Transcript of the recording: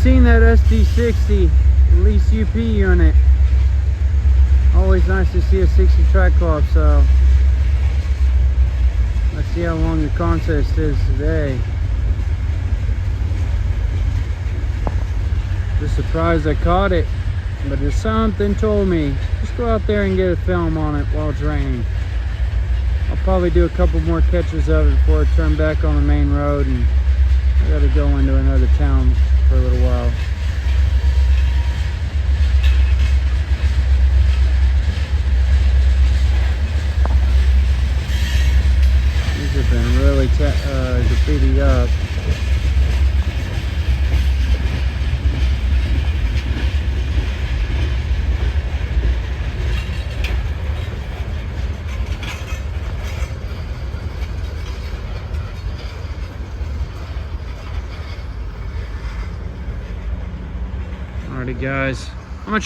seen that SD60 lease UP unit. Always nice to see a 60 track club, so let's see how long the contest is today. Just surprised I caught it, but there's something told me just go out there and get a film on it while it's raining. I'll probably do a couple more catches of it before I turn back on the main road, and I gotta go into another town for a little while.